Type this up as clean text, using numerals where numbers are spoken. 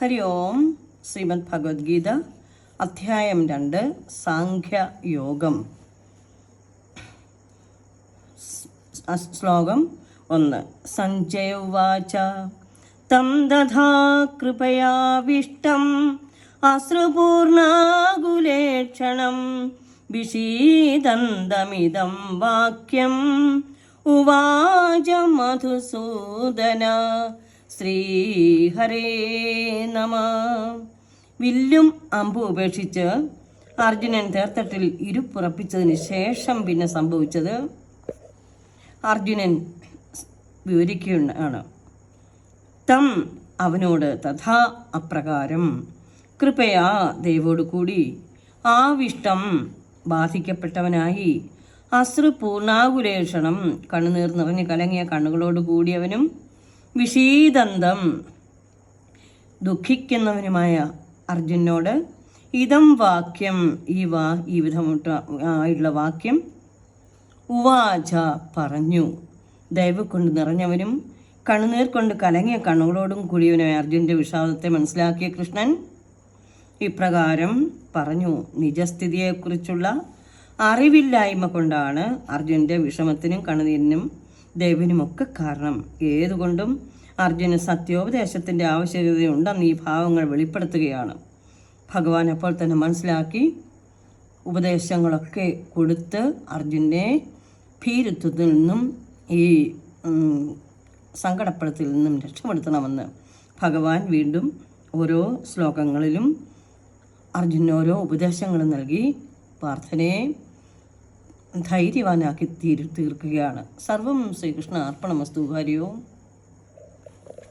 ഹരി ഓം. ശ്രീമദ് ഭഗവത്ഗീത അധ്യായം 2 സാഖ്യയോഗം. ശ്ലോകം 1. സഞ്ജയ ഉവാച തം ദധാ കൃപയാവിഷ്ടം അശ്രുപൂർണാകുലേക്ഷണം വിഷീദന്തമിദം വാക്യം ഉവാച മധുസൂദന. ശ്രീഹരേ നമ. വില്ലും അമ്പും ഉപേക്ഷിച്ച് അർജുനൻ തേർത്തട്ടിൽ ഇരുപ്പുറപ്പിച്ചതിന് ശേഷം പിന്നെ സംഭവിച്ചത് അർജുനൻ വിവരിക്കുകയാണ്. തം അവനോട് തഥാ അപ്രകാരം കൃപയാ ദൈവോട് കൂടി ആവിഷ്ടം ബാധിക്കപ്പെട്ടവനായി അശ്രുപൂർണാകുലേഷണം കണ്ണുനീർ നിറഞ്ഞ് കലങ്ങിയ കണ്ണുകളോട് കൂടിയവനും വിഷീദന്തം ദുഃഖിക്കുന്നവനുമായ അർജുനോട് ഇതം വാക്യം ഈ വിധമായിട്ടുള്ള വാക്യം ഉവാച പറഞ്ഞു. ദയവ് കൊണ്ട് നിറഞ്ഞവനും കണ്ണുനീർ കൊണ്ട് കലങ്ങിയ കണ്ണുകളോടും കൂടിയവനായ അർജുനന്റെ വിഷാദത്തെ മനസ്സിലാക്കിയ കൃഷ്ണൻ ഇപ്രകാരം പറഞ്ഞു. നിജസ്ഥിതിയെക്കുറിച്ചുള്ള അറിവില്ലായ്മ കൊണ്ടാണ് അർജുനന്റെ വിഷമത്തിനും കണ്ണുനീരിനും ദൈവനുമൊക്കെ കാരണം. ഏതുകൊണ്ടും അർജുന് സത്യോപദേശത്തിൻ്റെ ആവശ്യകതയുണ്ടെന്ന് ഈ ഭാവങ്ങൾ വെളിപ്പെടുത്തുകയാണ്. ഭഗവാൻ അപ്പോൾ തന്നെ മനസ്സിലാക്കി ഉപദേശങ്ങളൊക്കെ കൊടുത്ത് അർജുനെ ഭീരുത്വത്തിൽ നിന്നും ഈ സങ്കടപ്പെടുത്തിൽ നിന്നും രക്ഷപ്പെടുത്തണമെന്ന് ഭഗവാൻ വീണ്ടും ഓരോ ശ്ലോകങ്ങളിലും അർജുന് ഓരോ ഉപദേശങ്ങളും നൽകി പ്രാർത്ഥനയെ ധൈര്യവാനാക്കി തീർക്കുകയാണ്. സർവം ശ്രീകൃഷ്ണ അർപ്പണമസ്തു. ഹരി ഓം.